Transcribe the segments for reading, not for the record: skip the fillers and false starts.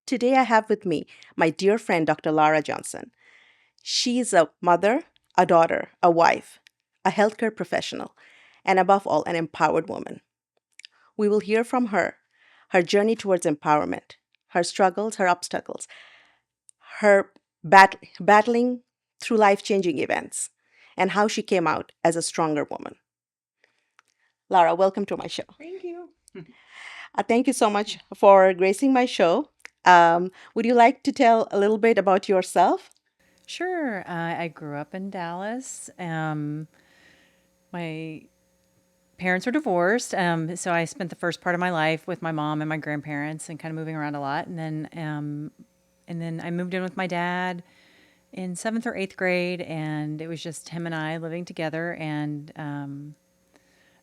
Today I have with me my dear friend, Dr. Lara Johnson. She's a mother, a daughter, a wife, a healthcare professional, and above all, an empowered woman. We will hear from her, her journey towards empowerment, her struggles, her obstacles, her battling through life changing events, and how she came out as a stronger woman. Lara, welcome to my show. Thank you. Thank you so much for gracing my show. Would you like to tell a little bit about yourself? Sure. I grew up in Dallas. My parents were divorced, so I spent the first part of my life with my mom and my grandparents, and kind of moving around a lot. And then I moved in with my dad in seventh or eighth grade, and it was just him and I living together. And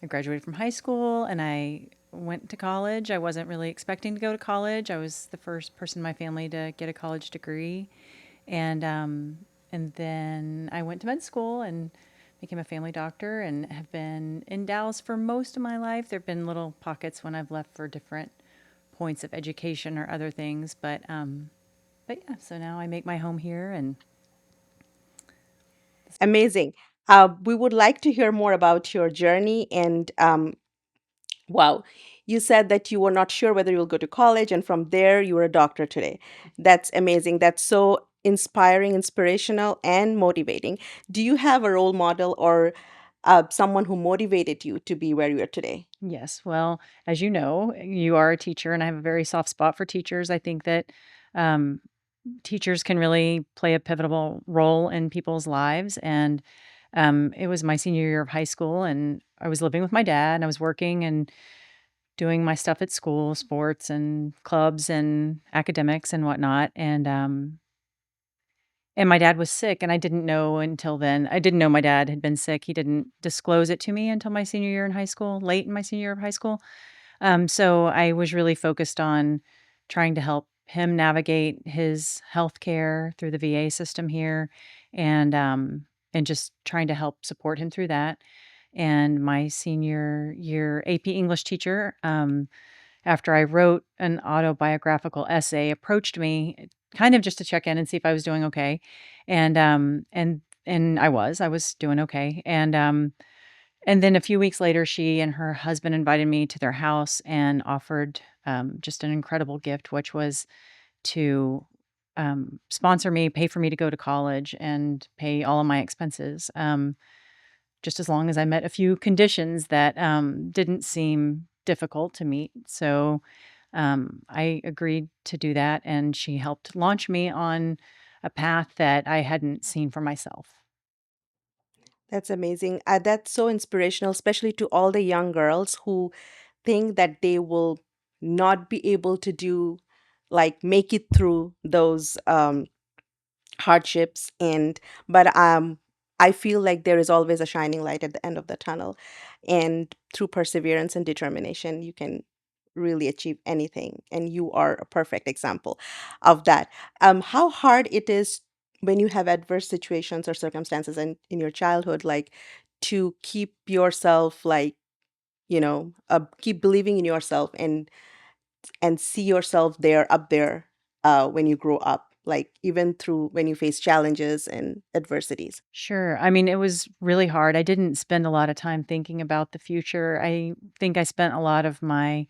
I graduated from high school, and I went to college. I wasn't really expecting to go to college. I was the first person in my family to get a college degree. And then I went to med school and became a family doctor and have been in Dallas for most of my life. There have been little pockets when I've left for different points of education or other things, but yeah. So now I make my home here, and Amazing. We would like to hear more about your journey. And wow, you said that you were not sure whether you'll go to college, and from there, you were a doctor today. That's amazing. That's so inspiring, inspirational, and motivating. Do you have a role model or someone who motivated you to be where you are today? yes. Well, as you know, you are a teacher, and I have a very soft spot for teachers. I think that um, teachers can really play a pivotal role in people's lives. And it was my senior year of high school, and I was living with my dad, and I was working and doing my stuff at school, sports and clubs and academics and whatnot. And my dad was sick, and I didn't know until then. I didn't know my dad had been sick. He didn't disclose it to me until my senior year in high school, late in my senior year of high school. So I was really focused on trying to help him navigate his health care through the VA system here, and and just trying to help support him through that. And my senior year AP English teacher, after I wrote an autobiographical essay, approached me kind of just to check in and see if I was doing okay. And I was doing okay. And then a few weeks later, she and her husband invited me to their house and offered just an incredible gift, which was to sponsor me, pay for me to go to college, and pay all of my expenses, just as long as I met a few conditions that didn't seem difficult to meet. So I agreed to do that, and she helped launch me on a path that I hadn't seen for myself. That's amazing. That's so inspirational, especially to all the young girls who think that they will not be able to do, like, make it through those hardships. And but I feel like there is always a shining light at the end of the tunnel, and through perseverance and determination, you can really achieve anything. And you are a perfect example of that. How hard it is when you have adverse situations or circumstances in your childhood, like, to keep yourself, like, keep believing in yourself and see yourself there, up there, when you grow up, like, even through when you face challenges and adversities. Sure. I mean, it was really hard. I didn't spend a lot of time thinking about the future. I think I spent a lot of my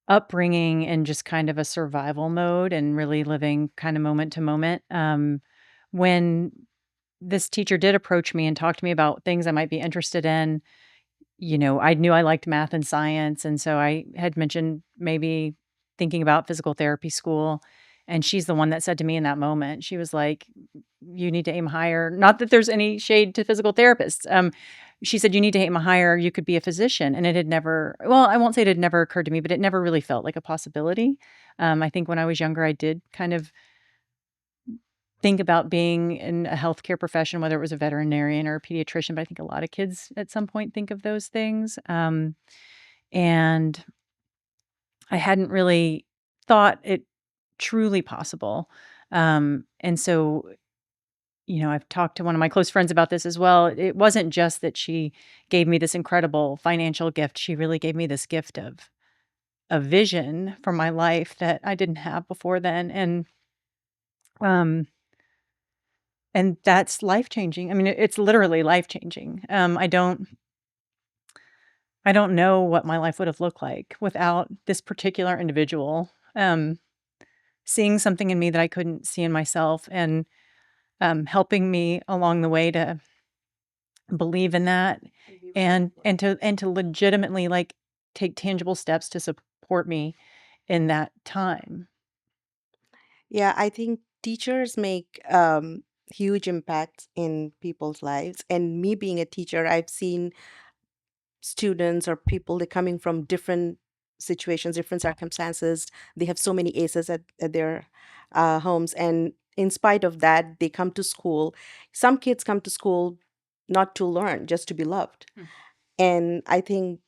upbringing in just kind of a survival mode and really living kind of moment to moment. When this teacher did approach me and talk to me about things I might be interested in, I knew I liked math and science, and so I had mentioned maybe thinking about physical therapy school, and she's the one that said to me in that moment, she was like, "You need to aim higher." Not that there's any shade to physical therapists. She said, "You need to aim higher. You could be a physician." And it had never, well, I won't say it had never occurred to me, but it never really felt like a possibility. I think when I was younger, I did kind of think about being in a healthcare profession, whether it was a veterinarian or a pediatrician, but I think a lot of kids at some point think of those things. And I hadn't really thought it truly possible. And so, I've talked to one of my close friends about this as well. It wasn't just that she gave me this incredible financial gift. She really gave me this gift of a vision for my life that I didn't have before then, um, and that's life-changing. I mean, it's literally life-changing. I don't know what my life would have looked like without this particular individual, seeing something in me that I couldn't see in myself and, helping me along the way to believe in that And be very and to legitimately, like, take tangible steps to support me in that time. Yeah, I think teachers make huge impacts in people's lives. And me being a teacher, I've seen students or people that coming from different situations, different circumstances. They have so many aces at their homes. And in spite of that, they come to school. Some kids come to school not to learn, just to be loved. Mm, And I think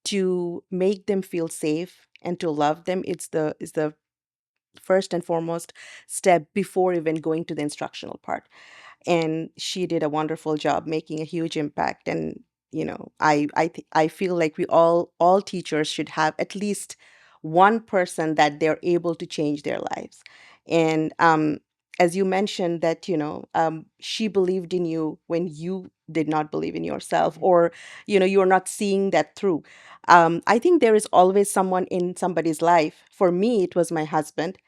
to make them feel safe and to love them, it's the first and foremost step before even going to the instructional part. And she did a wonderful job making a huge impact. And I feel like we all teachers should have at least one person that they're able to change their lives. And as you mentioned that she believed in you when you did not believe in yourself, mhm, or you're not seeing that through. I think there is always someone in somebody's life. For me, it was my husband,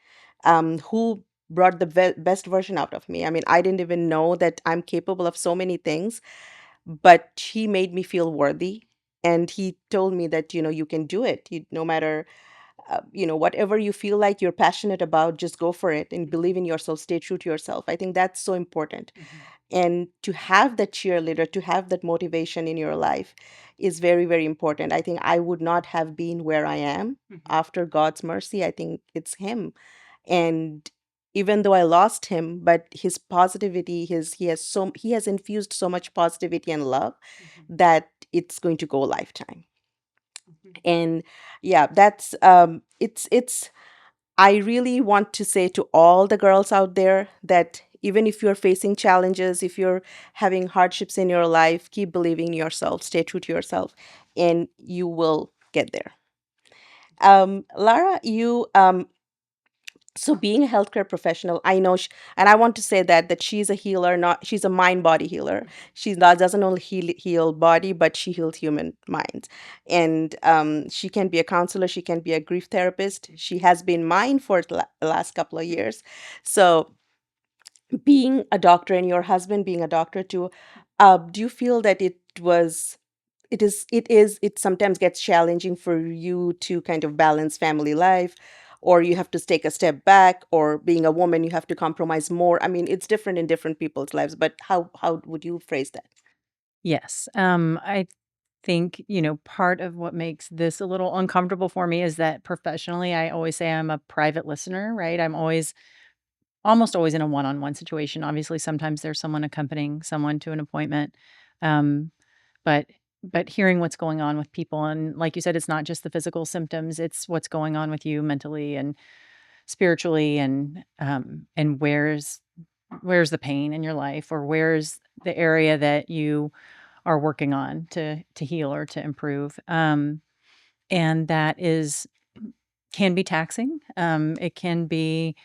who brought the best version out of me. I mean, I didn't even know that I'm capable of so many things, but he made me feel worthy. And he told me that, you can do it. No matter, whatever you feel like you're passionate about, just go for it and mhm, believe in yourself, stay true to yourself. I think that's so important. mhm, And to have that cheerleader, to have that motivation in your life is very, very important. I think I would not have been where I am mhm, after God's mercy. I think it's him. And even though I lost him, but his positivity, he has infused so much positivity and love mhm, that it's going to go a lifetime. mhm. And yeah, that's it's I really want to say to all the girls out there that even if you're facing challenges, if you're having hardships in your life, keep believing in yourself, stay true to yourself, and you will get there. Lara, you so being a healthcare professional, I know, and I want to say that she's a healer, not she's a mind body healer. She's not doesn't only heal body, but she heals human minds. And she can be a counselor, she can be a grief therapist. She has been mine for the last couple of years. So being a doctor and your husband being a doctor too, do you feel that it sometimes gets challenging for you to kind of balance family life, or you have to take a step back, or being a woman you have to compromise more? I mean, it's different in different people's lives, but how would you phrase that? Yes, I think, part of what makes this a little uncomfortable for me is that professionally, I always say I'm a private listener, right? I'm almost always in a one-on-one situation. Obviously, sometimes there's someone accompanying someone to an appointment, um, but hearing what's going on with people, and like you said, it's not just the physical symptoms, it's what's going on with you mentally and spiritually, and where's the pain in your life, or where's the area that you are working on to heal or to improve. And that is can be taxing. It can be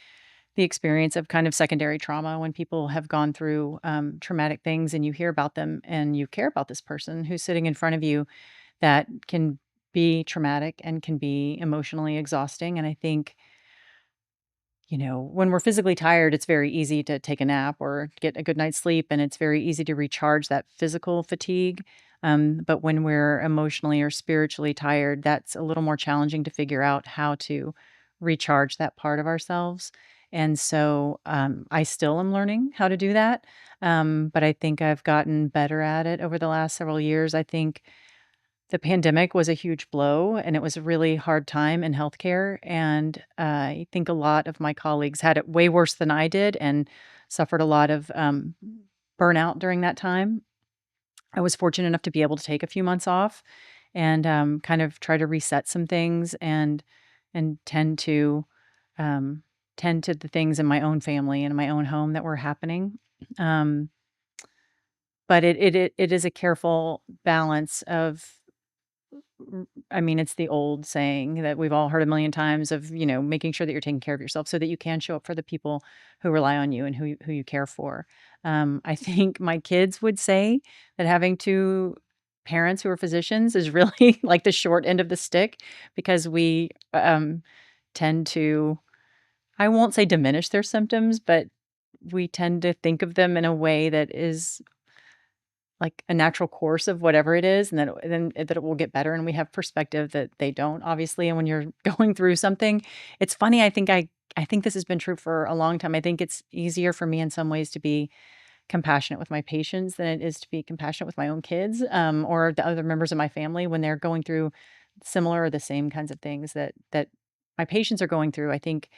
the experience of kind of secondary trauma when people have gone through traumatic things and you hear about them and you care about this person who's sitting in front of you. That can be traumatic and can be emotionally exhausting. And I think, when we're physically tired, it's very easy to take a nap or get a good night's sleep, and it's very easy to recharge that physical fatigue. But when we're emotionally or spiritually tired, that's a little more challenging to figure out how to recharge that part of ourselves. And so I still am learning how to do that. But I think I've gotten better at it over the last several years. I think the pandemic was a huge blow, and it was a really hard time in healthcare, and I think a lot of my colleagues had it way worse than I did and suffered a lot of, burnout during that time. I was fortunate enough to be able to take a few months off and, kind of try to reset some things and um, tend to the things in my own family and in my own home that were happening. Um, but it is a careful balance of I mean, it's the old saying that we've all heard a million times of, making sure that you're taking care of yourself so that you can show up for the people who rely on you and who you care for. I think my kids would say that having 2 parents who are physicians is really like the short end of the stick because we, tend to, I won't say diminish their symptoms, but we tend to think of them in a way that is like a natural course of whatever it is, and that it will get better, and we have perspective that they don't, obviously, and when you're going through something it's funny, I think this has been true for a long time. I think it's easier for me in some ways to be compassionate with my patients than it is to be compassionate with my own kids, or the other members of my family when they're going through similar or the same kinds of things that my patients are going through. I think,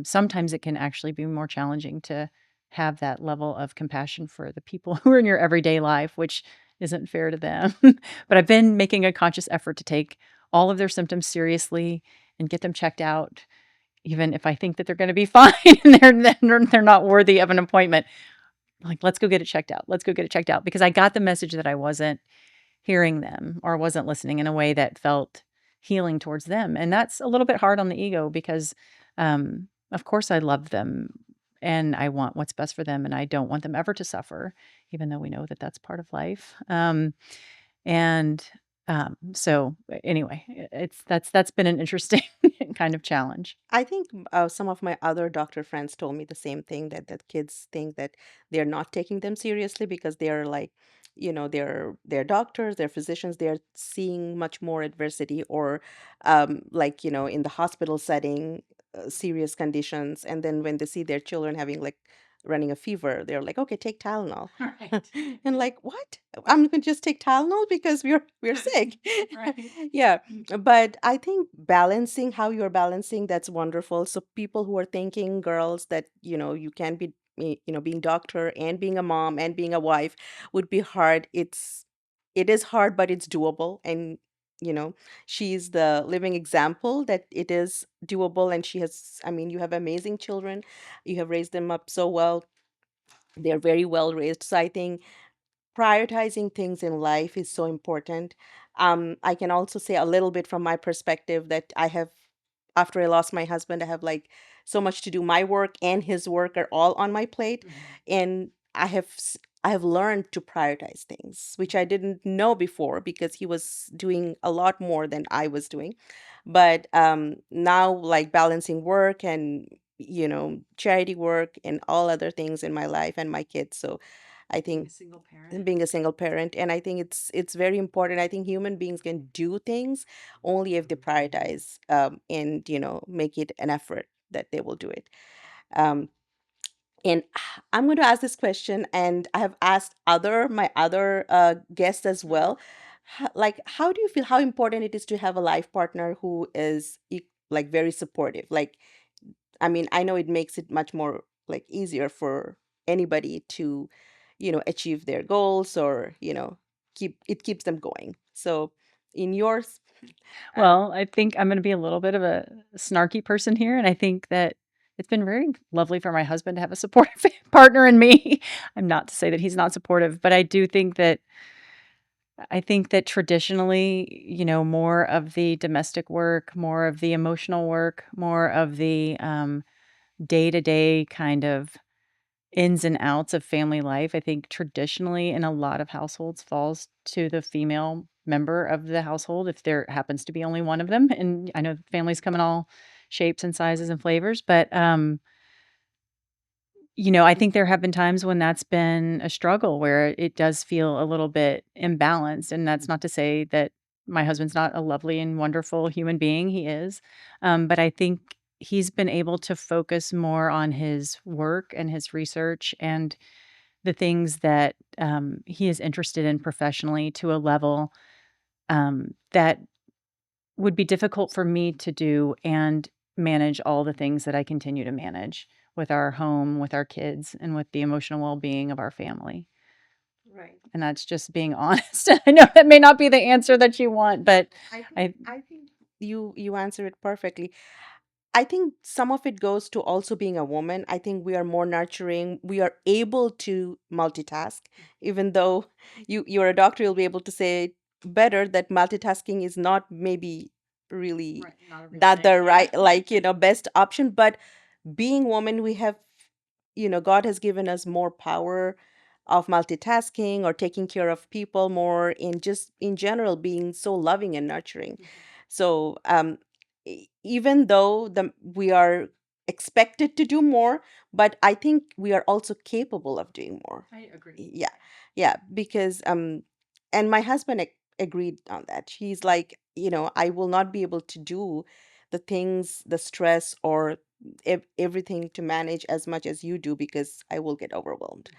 sometimes it can actually be more challenging to have that level of compassion for the people who are in your everyday life, which isn't fair to them. But I've been making a conscious effort to take all of their symptoms seriously and get them checked out, even if I think that they're gonna be fine and they're not worthy of an appointment. Like, "Let's go get it checked out. Let's go get it checked out," because I got the message that I wasn't hearing them or wasn't listening in a way that felt healing towards them, and that's a little bit hard on the ego because, of course, I love them, and I want what's best for them, and I don't want them ever to suffer, even though we know that that's part of life, and, so, anyway, that's been an interesting kind of challenge. I think some of my other doctor friends told me the same thing, that kids think that they're not taking them seriously because they're like, they're doctors, they're physicians, they're seeing much more adversity or like, in the hospital setting, serious conditions. And then when they see their children having like running a fever, they're like, okay, take Tylenol. Right. And like, what? I'm gonna just take Tylenol because we're sick. Right. Yeah. But I think balancing how you're balancing, that's wonderful. So people who are thinking, girls, that, you can be, being doctor and being a mom and being a wife would be hard. It is hard, but it's doable. And, you know, she's the living example that it is doable. And she has, I mean, you have amazing children. You have raised them up so well. They're very well raised. So I think prioritizing things in life is so important. I can also say a little bit from my perspective that I have, after I lost my husband, I have like so much to do. My work and his work are all on my plate, Mhm. and I have learned to prioritize things, which I didn't know before because he was doing a lot more than I was doing. But now, like balancing work and charity work and all other things in my life and my kids. So I Being think a single parent. being a single parent, and I think it's very important. I think human beings can do things only if they prioritize, and make it an effort that they will do it. um, and I'm going to ask this question, and I have asked other my other guests as Mhm. well. Like, how do you feel, how important it is to have a life partner who is like very supportive? Like, I mean, I know it makes it much more like easier for anybody to, achieve their goals, or, keeps them going. So in yours, uh, Well, I think I'm gonna be a little bit of a snarky person here, and I think that it's been very lovely for my husband to have a supportive partner in me. I'm not to say that he's not supportive, but I think that traditionally, more of the domestic work, more of the emotional work, more of the, day-to-day kind of ins and outs of family life, I think traditionally in a lot of households falls to the female member of the household if there happens to be only one of them. And I know families come in all shapes and sizes and flavors, but I think there have been times when that's been a struggle where it does feel a little bit imbalanced. And that's not to say that my husband's not a lovely and wonderful human being. He is. But I think he's been able to focus more on his work and his research and the things that he is interested in professionally to a level that would be difficult for me to do and manage all the things that I continue to manage with our home, with our kids, and with the emotional well being of our family. right. And that's just being honest. I know that may not be the answer that you want, but I, I think you answer it perfectly. I think some of it goes to also being a woman. I think we are more nurturing. We are able to multitask, even though you're a doctor, you'll be able to say better that multitasking is not maybe really not the right, like, best option. But being woman, we have, God has given us more power of multitasking or taking care of people more, in just in general being so loving and nurturing. So even though we are expected to do more, but I think we are also capable of doing more. Yeah, yeah, because and my husband agreed on that. He's like, I will not be able to do the things, the stress, or everything to manage as much as you do, because I will get overwhelmed.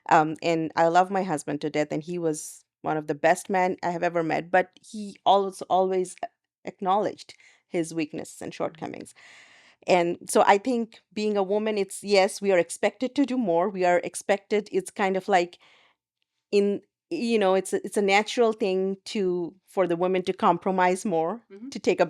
And I love my husband to death, and he was one of the best men I have ever met, but he also always acknowledged his weaknesses and shortcomings. And so I think being a woman, it's, yes, we are expected to do more. We are expected, it's kind of like, in it's a natural thing to for the women to compromise more, to take a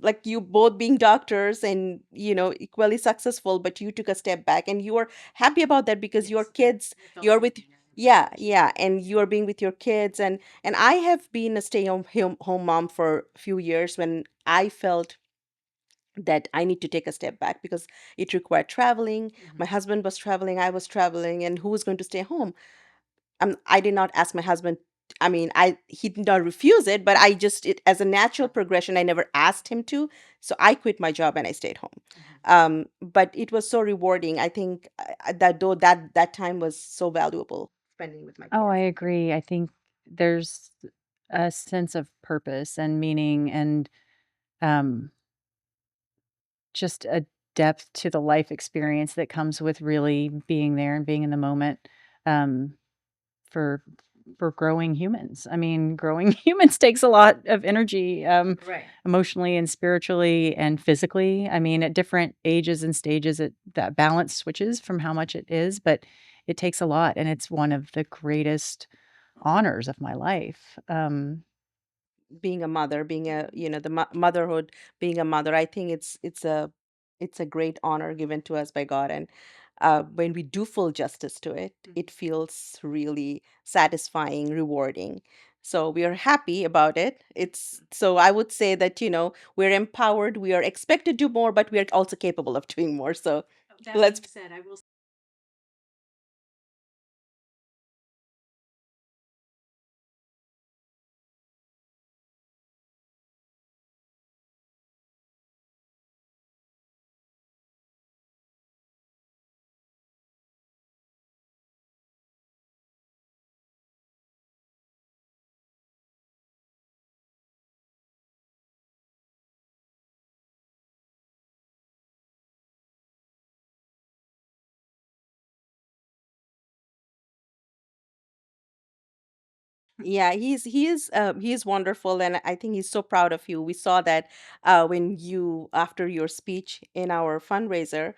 like you both being doctors and equally successful, but you took a step back and you are happy about that because your kids, you're with, yeah, yeah, and you are being with your kids. And I have been a stay home mom for a few years when I felt that I need to take a step back because it required traveling. My husband was traveling, I was traveling, and who was going to stay home? I did not ask my husband. I mean, he did not refuse it, but I just, it as a natural progression. I never asked him to, so I quit my job and I stayed home. But it was so rewarding. I think that though that time was so valuable spending with my Oh, I kids. agree. I think there's a sense of purpose and meaning and um, just a depth to the life experience that comes with really being there and being in the moment um, for growing humans. I mean, growing humans takes a lot of energy, Right. emotionally and spiritually and physically. I mean, at different ages and stages, that balance switches from how much it is, but it takes a lot, and it's one of the greatest honors of my life. Being a mother, being a, the motherhood, being a mother, I think it's a great honor given to us by God. And when we do full justice to it, it feels really satisfying, rewarding. So we are happy about it. It's so I would say that, we're empowered, we are expected to do more, but we are also capable of doing more. So let's. Yeah, he is wonderful, and I think he's so proud of you. We saw that when you after your speech in our fundraiser,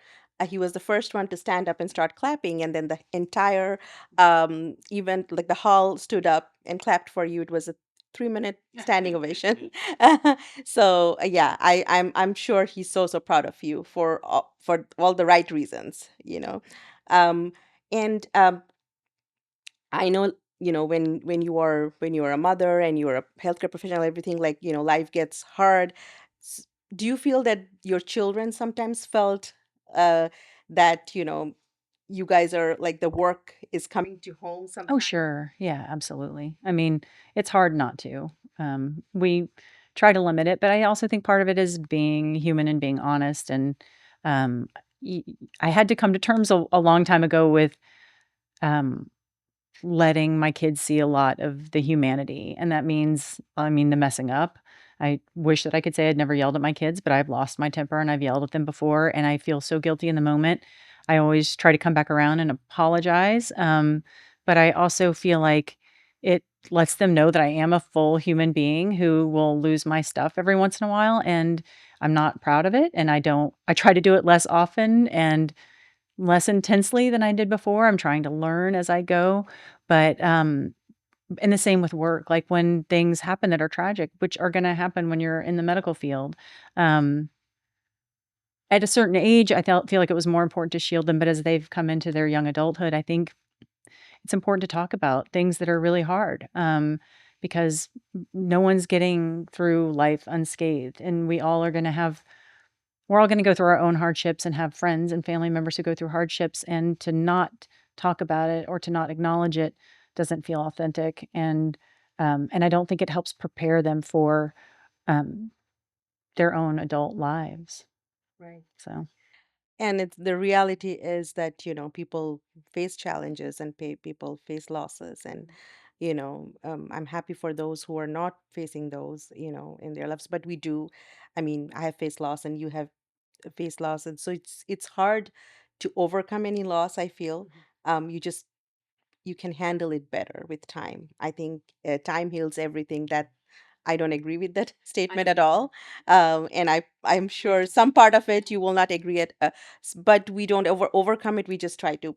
he was the first one to stand up and start clapping, and then the entire event, like the hall, stood up and clapped for you. It was a 3-minute standing ovation. So yeah, I'm sure he's so proud of you for all the right reasons, um, and I know, when you are a mother and you're a healthcare professional, everything, like, life gets hard. S- Do you feel that your children sometimes felt uh that, you guys are like the work is coming to home Oh, sometimes? sure. Yeah, absolutely. I mean, it's hard not to. We try to limit it, but I also think part of it is being human and being honest. And um, I had to come to terms a long time ago with um, letting my kids see a lot of the humanity, and that means, I mean, the messing up. I wish that I could say I'd never yelled at my kids, but I've lost my temper and I've yelled at them before, and I feel so guilty in the moment. I always try to come back around and apologize, but I also feel like it lets them know that I am a full human being who will lose my stuff every once in a while, and I'm not proud of it, and I try to do it less often and less intensely than I did before. I'm trying to learn as I go, but, and the same with work, like, when things happen that are tragic, which are gonna happen when you're in the medical field, um, at a certain age, I feel like it was more important to shield them, but as they've come into their young adulthood, I think it's important to talk about things that are really hard. because no one's getting through life unscathed, and we're all going to go through our own hardships and have friends and family members who go through hardships, and to not talk about it or to not acknowledge it doesn't feel authentic, and I don't think it helps prepare them for um, their own adult lives. Right. So And it's the reality is that, people face challenges and people face losses. And, I'm happy for those who are not facing those, in their lives. But we do, I mean, I have faced loss and you have faced loss. And so it's hard to overcome any loss, I feel. You can handle it better with time. I think time heals everything. That I don't agree with that statement at all. And I'm sure some part of it you will not agree at, but we don't overcome it. We just try to.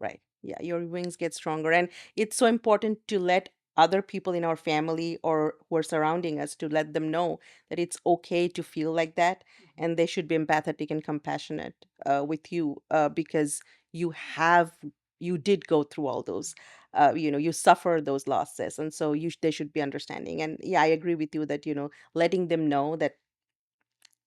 Right. Yeah, your wings get stronger. And it's so important to let other people in our family or who are surrounding us, to let them know that it's okay to feel like that. And they should be empathetic and compassionate with you, because you have, you did go through all those, you suffer those losses. And so they should be understanding. And yeah, I agree with you that, letting them know that,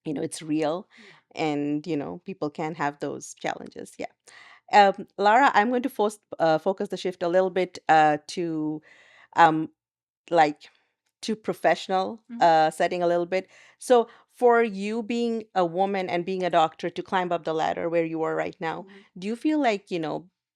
it's real, and, people can have those challenges. Yeah. Lara, I'm going to focus the shift a little bit to um, like to professional setting a little bit. So, for you being a woman and being a doctor, to climb up the ladder where you are right now, do you feel like,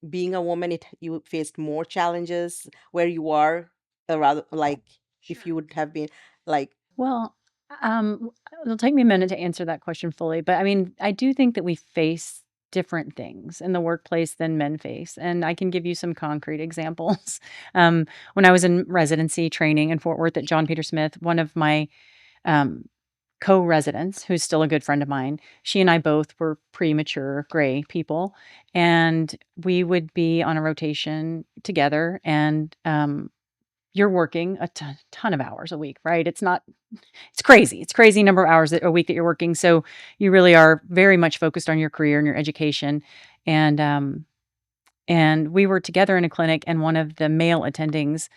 being a woman, you faced more challenges where you are, rather like if you would have been like, well, it'll take me a minute to answer that question fully, but I mean, I do think that we face different things in the workplace than men face, and I can give you some concrete examples. When I was in residency training in Fort Worth at John Peter Smith, one of my um, co-residents, who's still a good friend of mine, she and I both were premature gray people, and we would be on a rotation together, and you're working a ton of hours a week, right? It's crazy. It's crazy number of hours a week that you're working. So you really are very much focused on your career and your education. And and we were together in a clinic, and one of the male attendings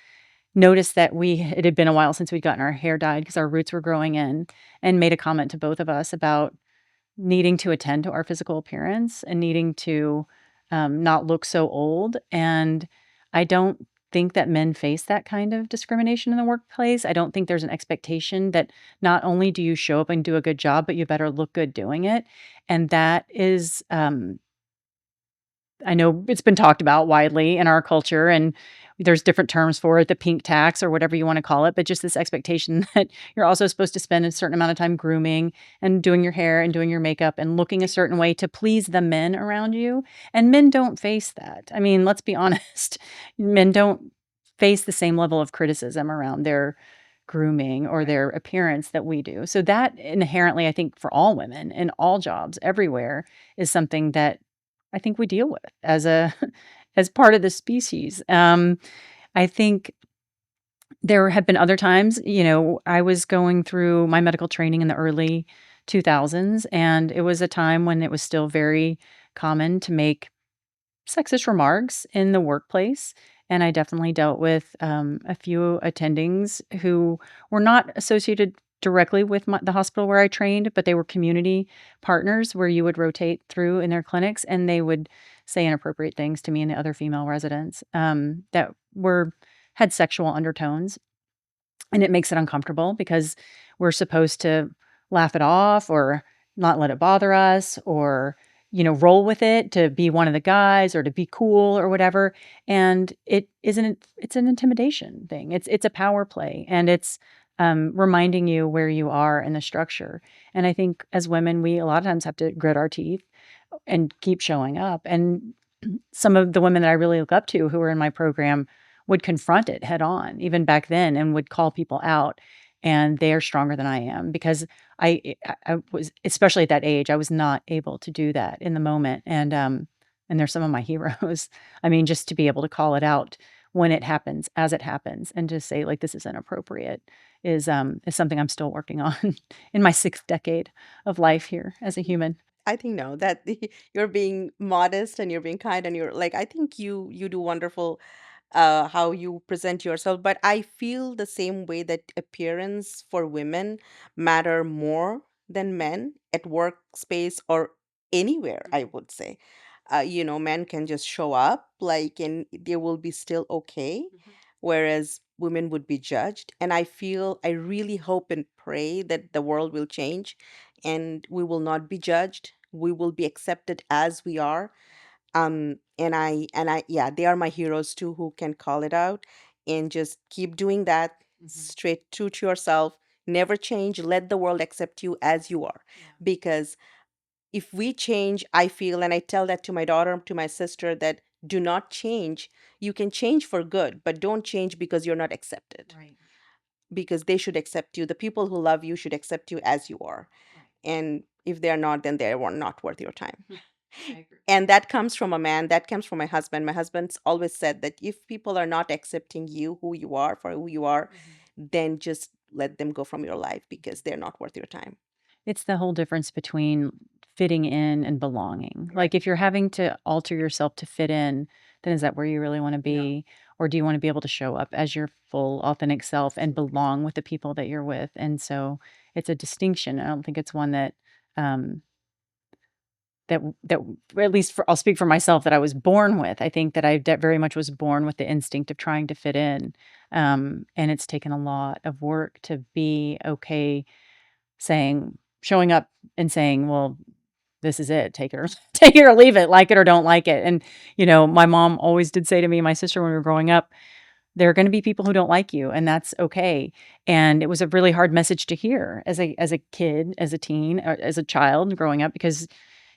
noticed that it had been a while since we'd gotten our hair dyed because our roots were growing in, and made a comment to both of us about needing to attend to our physical appearance and needing to not look so old. And I don't think that men face that kind of discrimination in the workplace. I don't think there's an expectation that not only do you show up and do a good job, but you better look good doing it. And that is I know it's been talked about widely in our culture, and there's different terms for it, the pink tax or whatever you want to call it, but just this expectation that you're also supposed to spend a certain amount of time grooming and doing your hair and doing your makeup and looking a certain way to please the men around you. And men don't face that. I mean, let's be honest. Men don't face the same level of criticism around their grooming or right, their appearance that we do. So that inherently, I think for all women in all jobs everywhere is something that I think we deal with as a as part of the species. I think there have been other times, I was going through my medical training in the early 2000s, and it was a time when it was still very common to make sexist remarks in the workplace. And I definitely dealt with a few attendings who were not associated directly with the hospital where I trained, but they were community partners where you would rotate through in their clinics, and they would say inappropriate things to me and the other female residents that were had sexual undertones, and it makes it uncomfortable because we're supposed to laugh it off or not let it bother us, or roll with it to be one of the guys or to be cool or whatever. And it's an intimidation thing. It's a power play, and it's reminding you where you are in the structure. And I think as women, we a lot of times have to grit our teeth and keep showing up. And some of the women that I really look up to who were in my program would confront it head on, even back then, and would call people out. And they are stronger than I am because I was, especially at that age, I was not able to do that in the moment. And they're some of my heroes. I mean, just to be able to call it out when it happens, as it happens, and just say, like, "This is inappropriate," is something I'm still working on in my 6th decade of life here as a human. I think no, that you're being modest and you're being kind and you're like, I think you do wonderful how you present yourself, but I feel the same way that appearance for women matter more than men at workspace or anywhere, I would say. Men can just show up like and they will be still okay, whereas women would be judged. And I really hope and pray that the world will change and we will not be judged. We will be accepted as we are. And I yeah, they are my heroes too, who can call it out and just keep doing that. Straight true to yourself, never change, let the world accept you as you are. Because if we change, I feel, and I tell that to my daughter, to my sister, that do not change. You can change for good, but don't change because you're not accepted, Right. because they should accept you. The people who love you should accept you as you are. And if they're not, then they're not worth your time. I agree. And that comes from a man, that comes from my husband. My husband's always said that if people are not accepting you, who you are, for who you are, then just let them go from your life because they're not worth your time. It's the whole difference between fitting in and belonging. Right. Like, if you're having to alter yourself to fit in, then is that where you really wanna No. be? Or do you wanna be able to show up as your full, authentic self and belong with the people that you're with? And so, it's a distinction. I don't think it's one that, um, or at least I'll speak for myself, that I was born with. I think that I very much was born with the instinct of trying to fit in, and it's taken a lot of work to be okay showing up and saying, "Well, this is it. Take it or take it or leave it, like it or don't like it." And, my mom always did say to me and my sister when we were growing up, "There are gonna be people who don't like you, and that's okay." And it was a really hard message to hear as a kid, as a teen, or as a child growing up, because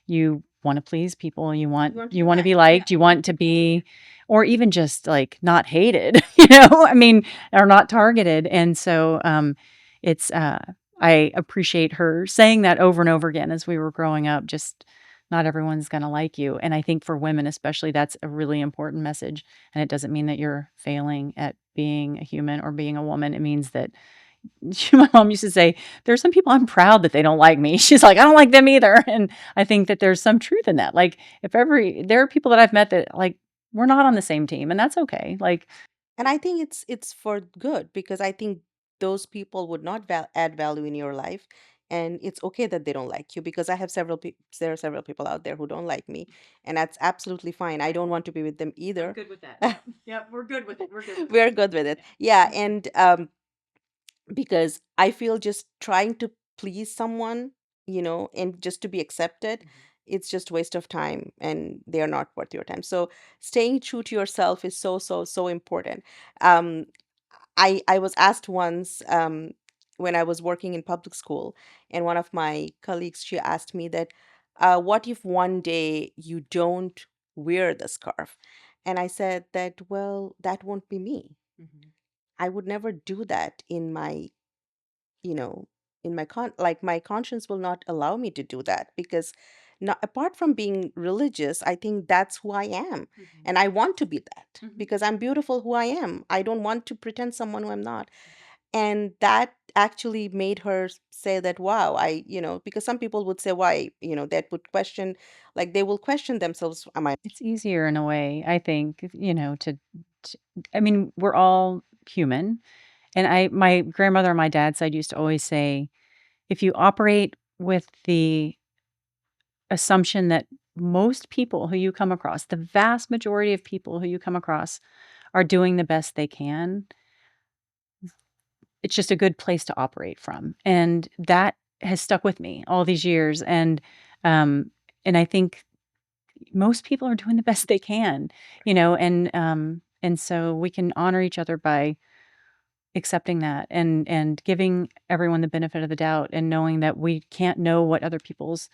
you wanna please people, You want to you be wanna be liked. Yeah. liked, you want to be, or even just, like, not hated, I mean, or not targeted. And so, it's, I appreciate her saying that over and over again as we were growing up, just not everyone's gonna like you. And I think for women especially, that's a really important message, and it doesn't mean that you're failing at being a human or being a woman. It means that my mom used to say, "There's some people I'm proud that they don't like me." She's like, "I don't like them either." And I think that there's some truth in that. Like, there are people that I've met that, like, we're not on the same team, and that's okay. Like, And I think it's for good because I think those people would not add value in your life, and it's okay that they don't like you because I have there are several people out there who don't like me, and that's absolutely fine. I don't want to be with them I'm either. good with that. Yep. Yep, we're good with it. We're good with it. We're good with it. Yeah. Yeah, and because I feel just trying to please someone, and just to be accepted, it's just waste of time and they are not worth your time. So staying true to yourself is so, so, so important. Um, I was asked once when I was working in public school, and one of my colleagues, she asked me that, what if one day you don't wear the scarf? And I said that, well, that won't be me. I would never do that you know, in my like my conscience will not allow me to do that because not apart from being religious, I think that's who I am. And I want to be that because I'm beautiful who I am. I don't want to pretend someone who I'm not. And that actually made her say that, wow, because some people would say why, that would question, like they will question themselves, am I? It's easier in a way, I think, to I mean, we're all human. And my grandmother on my dad's side used to always say, if you operate with the assumption that most people who you come across, the vast majority of people who you come across, are doing the best they can, it's just a good place to operate from. And that has stuck with me all these years. Um, and I think most people are doing the best they can, and so we can honor each other by accepting that, and giving everyone the benefit of the doubt, and knowing that we can't know what other people's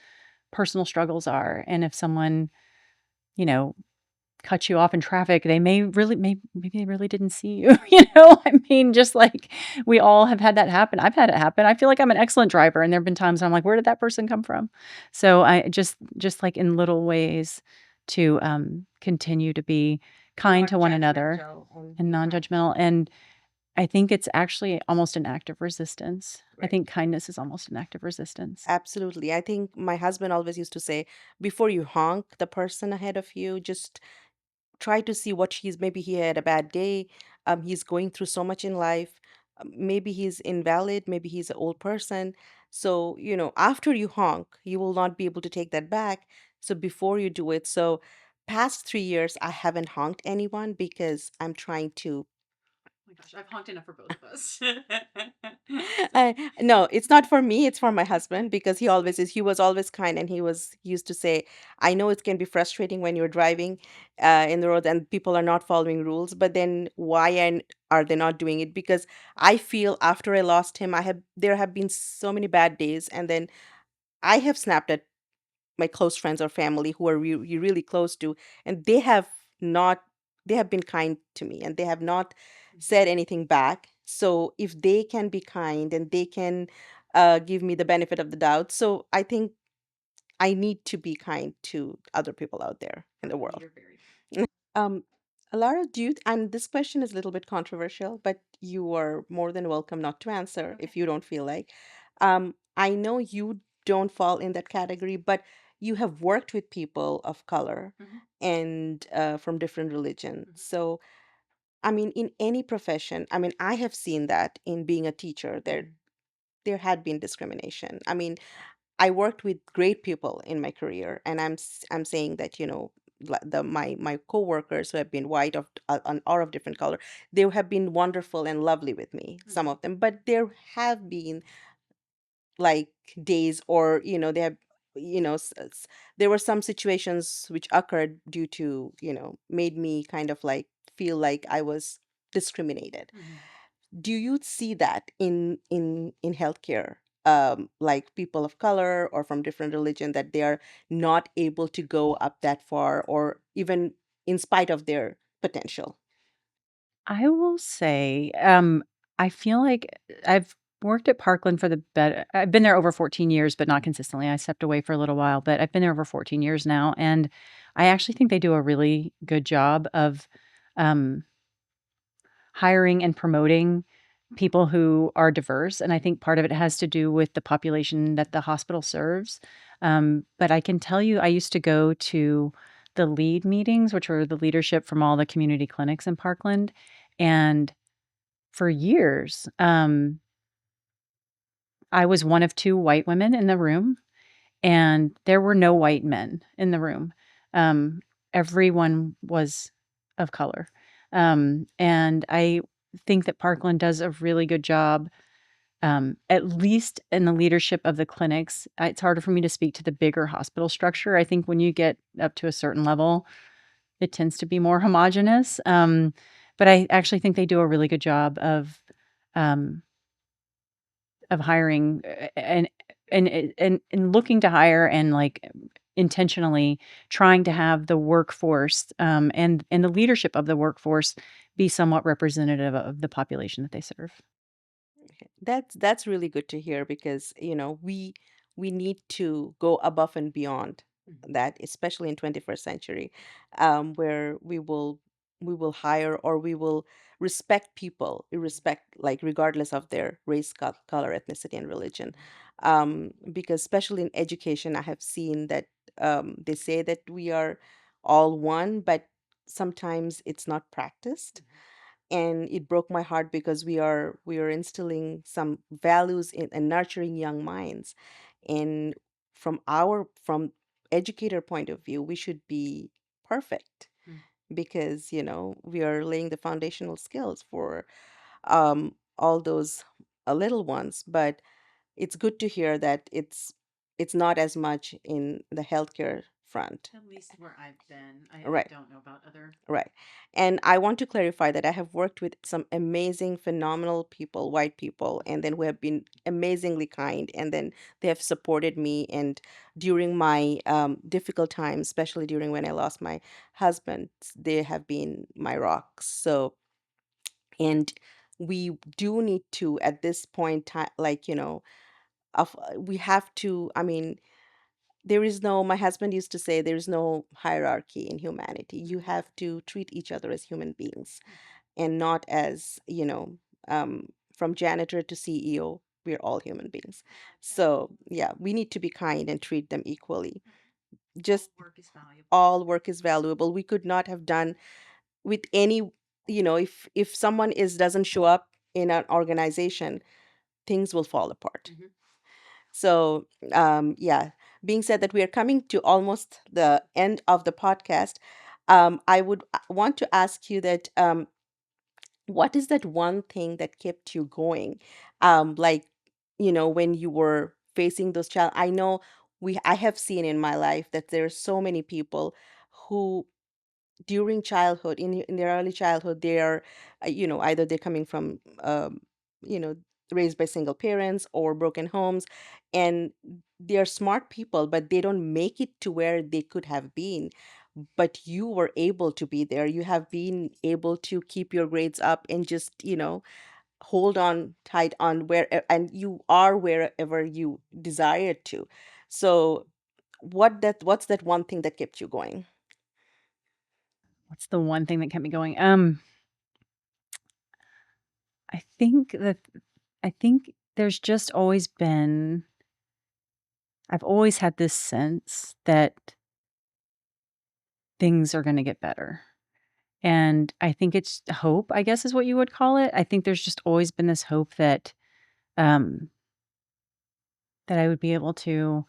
personal struggles are. And if someone, you know, cut you off in traffic, they maybe they really didn't see you, I mean, just like we all have had that happen. I've had it happen. I feel like I'm an excellent driver, and there've been times I'm like, "Where did that person come from?" So I just like in little ways to, continue to be kind to one another and non-judgmental, and I think it's actually almost an act of resistance. I Right. think kindness is almost an act of resistance. Absolutely. I think my husband always used to say, before you honk the person ahead of you, just try to see what he's maybe he had a bad day. He's going through so much in life. Maybe he's invalid, maybe he's an old person. So, after you honk, you will not be able to take that back. So before you do it, so past 3 years, I haven't honked anyone because I'm trying to. My gosh, I've honked enough for both of us. No, it's not for me, it's for my husband because he was always kind, and he used to say, I know it can be frustrating when you're driving in the road and people are not following rules, but then are they not doing it? Because I feel after I lost him, there have been so many bad days, and then I have snapped at my close friends or family who are you really close to, and not they have been kind to me, and they have not said anything back. So if they can be kind and they can give me the benefit of the doubt, so I think I need to be kind to other people out there in the world. Um, Alara, and this question is a little bit controversial, but you are more than welcome not to answer if you don't feel like. I know you don't fall in that category, but you have worked with people of color and from different religions. So, I mean, in any profession, I mean, I have seen that in being a teacher, there had been discrimination. I mean, I worked with great people in my career, and I'm saying that my coworkers who have been white or of different color, they have been wonderful and lovely with me. Some of them, but there have been like days, or they have there were some situations which occurred due to made me kind of like feel like I was discriminated. Do you see that in healthcare, like people of color or from different religion, that they are not able to go up that far, or even in spite of their potential? I will say, I feel like I've worked at Parkland for the better I've been there over 14 years, but not consistently. I stepped away for a little while, but I've been there over 14 years now, and I actually think they do a really good job of, um, hiring and promoting people who are diverse, and I think part of it has to do with the population that the hospital serves. But I can tell you I used to go to the LEAD meetings, which were the leadership from all the community clinics in Parkland, and for years, I was one of 2 white women in the room, and there were no white men in the room. Um, Everyone was of color. And I think that Parkland does a really good job, at least in the leadership of the clinics. It's harder for me to speak to the bigger hospital structure. I think when you get up to a certain level, it tends to be more homogenous. But I actually think they do a really good job um, of hiring, and looking to hire and, like, intentionally trying to have the workforce, and the leadership of the workforce be somewhat representative of the population that they serve. That's really good to hear because we need to go above and beyond that, especially in 21st century, where we will hire, or we will respect people, like regardless of their race, color, ethnicity, and religion. Because especially in education, I have seen that they say that we are all one, but sometimes it's not practiced, and it broke my heart because we are instilling some values and nurturing young minds, and from educator point of view, we should be perfect because we are laying the foundational skills for all those little ones. But it's good to hear that it's not as much in the healthcare front. At least where I've been. I Right. don't know about other. Right. And I want to clarify that I have worked with some amazing, phenomenal people, white people, and then who have been amazingly kind. And then they have supported me. And during my difficult times, especially during when I lost my husband, they have been my rocks. So, and we do need to, at this point, like, we have to, I mean, there is no, my husband used to say, there is no hierarchy in humanity. You have to treat each other as human beings and not as, from janitor to CEO, we're all human beings. So, yeah, we need to be kind and treat them equally. Just all work is valuable. We could not have done with any, if someone is doesn't show up in an organization, things will fall apart. So, yeah, being said that we are coming to almost the end of the podcast, I would want to ask you that, what is that one thing that kept you going? Like, when you were facing those challenges, I know I have seen in my life that there are so many people who during childhood, in their early childhood, they are, either they're coming from, you know raised by single parents or broken homes, and they're smart people, but they don't make it to where they could have been. But you were able to be there. You have been able to keep your grades up and just, hold on tight on and you are wherever you desire to. So what's that one thing that kept you going? What's the one thing that kept me going? I think that I think there's just always been I've always had this sense that things are gonna get better. And I think it's hope, I guess is what you would call it. I think there's just always been this hope um, that I would be able to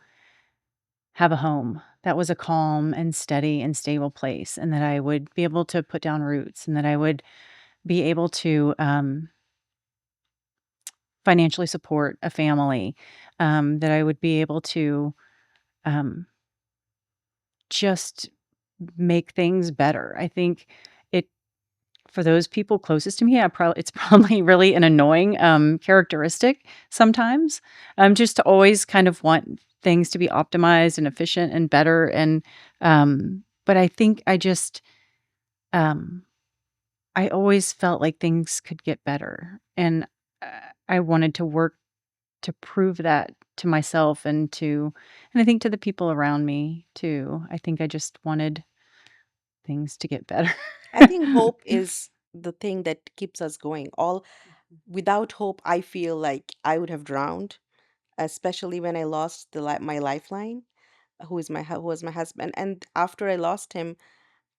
have a home that was a calm and steady and stable place, and that I would be able to put down roots, and that I would be able to, financially support a family, that I would be able to, um, just make things better. I think it for those people closest to me, it's probably really an annoying, characteristic sometimes, just to always kind of want things to be optimized and efficient and better, and, but I think um, I always felt like things could get better, and, I wanted to work to prove that to myself and I think to the people around me too. I think I just wanted things to get better. I think hope is the thing that keeps us going. All Without hope, I feel like I would have drowned, especially when I lost my lifeline, who was my husband. And after I lost him,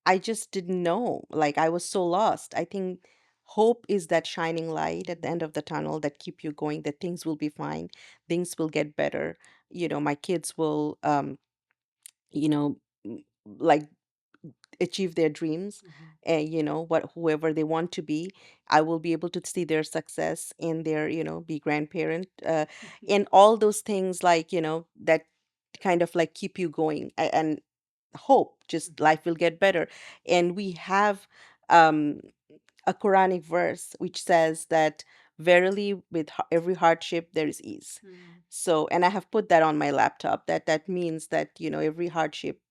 I just didn't know. Like, I was so lost. I think hope is that shining light at the end of the tunnel that keep you going, that things will be fine, things will get better. My kids will, you know, like achieve their dreams, and what whoever they want to be, I will be able to see their success in their, be grandparent, and all those things, like, that kind of like keep you going, and hope just life will get better. And we have, um a Quranic verse which says that verily with every hardship there is ease. So, and I have put that on my laptop, that means that, every hardship,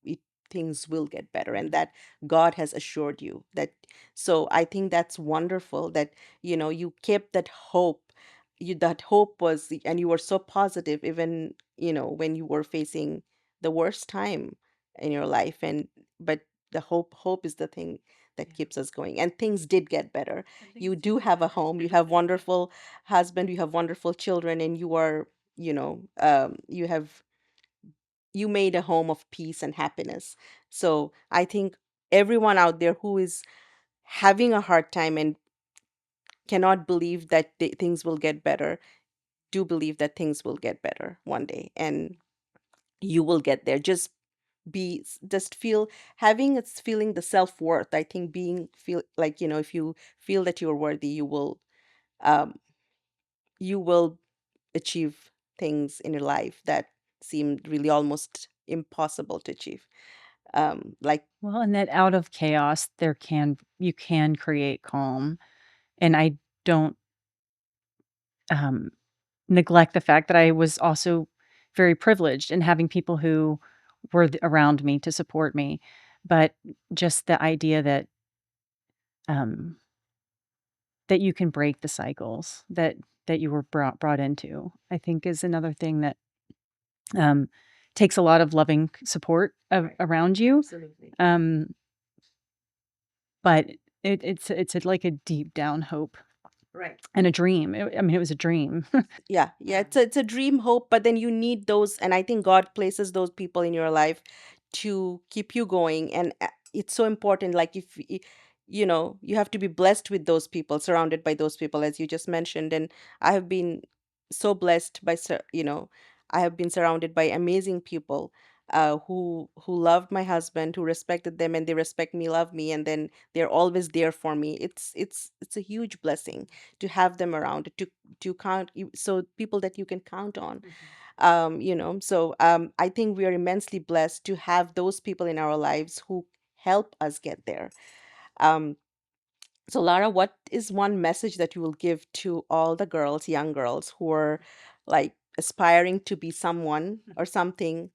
things will get better, and that God has assured you that. So I think that's wonderful that, you kept that hope. That hope was, and you were so positive even, when you were facing the worst time in your life. And but the hope is the thing that keeps us going, and things did get better. You do have a home, you have wonderful husband, you have wonderful children, and you are, you made a home of peace and happiness. So I think everyone out there who is having a hard time and cannot believe that things will get better, do believe that things will get better one day, and you will get there. Just feel, having it's feeling the self-worth. I think being feel like, if you feel that you're worthy, um you will achieve things in your life that seem really almost impossible to achieve, like. Well, and that out of chaos, you can create calm, and I don't, um, neglect the fact that I was also very privileged in having people who were around me to support me, but just the idea um, that you can break the cycles that you were brought into, I think is another thing that, um, takes a lot of loving support Right. around you. Absolutely. Um, but it's like a deep down hope Right. and a dream. I mean, it was a dream. Yeah, yeah, it's a dream hope, but then you need those, and I think God places those people in your life to keep you going, and it's so important. Like you know, you have to be blessed with those people, surrounded by those people, as you just mentioned. And I have been so blessed by, you know, I have been surrounded by amazing people, who loved my husband, who respected them, and they respect me, love me, and then they're always there for me. It's a huge blessing to have them around, to count you, so people that you can count on. You know, so I think we are immensely blessed to have those people in our lives who help us get there. um, so Lara, what is one message that you will give to all the girls, young girls, who are like aspiring to be someone or something,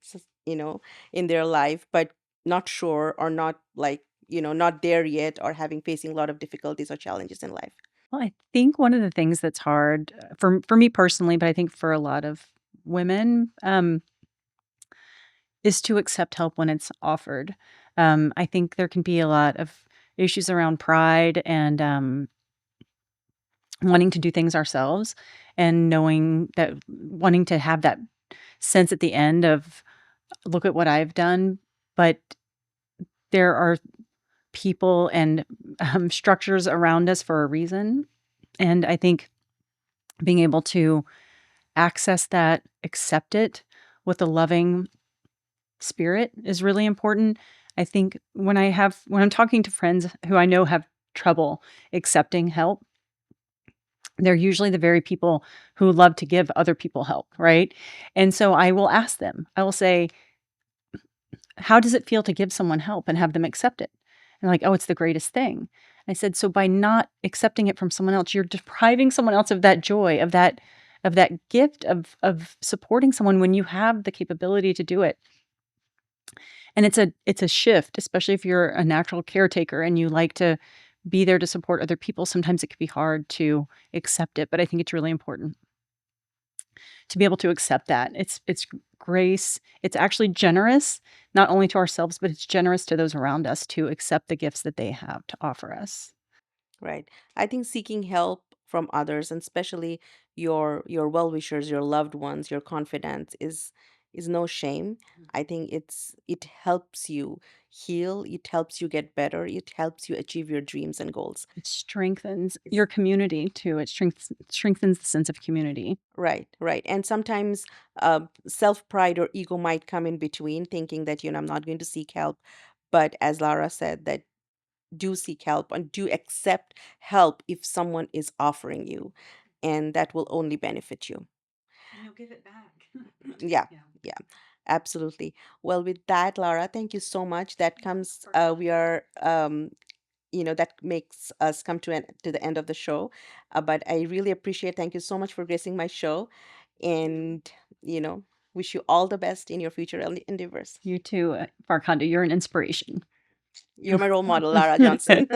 you know, in their life, but not sure, or not like, you know, not there yet, or having facing a lot of difficulties or challenges in life? Well, I think one of the things that's hard for me personally, but I think for a lot of women, is to accept help when it's offered. I think there can be a lot of issues around pride and wanting to do things ourselves, and knowing that, wanting to have that sense at the end of, look at what I've done. But there are people and structures around us for a reason. And I think being able to access that, accept it with a loving spirit is really important. I think when I'm talking to friends who I know have trouble accepting help, they're usually the very people who love to give other people help, right? And so I will ask them. I will say, "How does it feel to give someone help and have them accept it?" And like, "Oh, it's the greatest thing." I said, "So by not accepting it from someone else, you're depriving someone else of that joy, of that gift of supporting someone when you have the capability to do it." And it's a shift, especially if you're a natural caretaker and you like to be there to support other people. Sometimes it can be hard to accept it, but I think it's really important to be able to accept that. It's grace. It's actually generous, not only to ourselves, but it's generous to those around us to accept the gifts that they have to offer us. Right. I think seeking help from others, and especially your well-wishers, your loved ones, your confidants, is no shame. I think it helps you heal, it helps you get better, it helps you achieve your dreams and goals. It strengthens It's your community too. It strengthens the sense of community. right, right. And sometimes self-pride or ego might come in between, thinking that, you know, I'm not going to seek help. But as Lara said, that do seek help and do accept help if someone is offering you, and that will only benefit you. And you'll give it back. Yeah, Yeah. yeah, absolutely. Well, with that, Lara, thank you so much. That comes, we Farkhanda. are, you know, that makes us come to the end of the show. But I really appreciate, thank you so much for gracing my show, and, you know, wish you all the best in your future endeavors. You too, Farkhanda. You're an inspiration. You're my role model, Lara Johnson.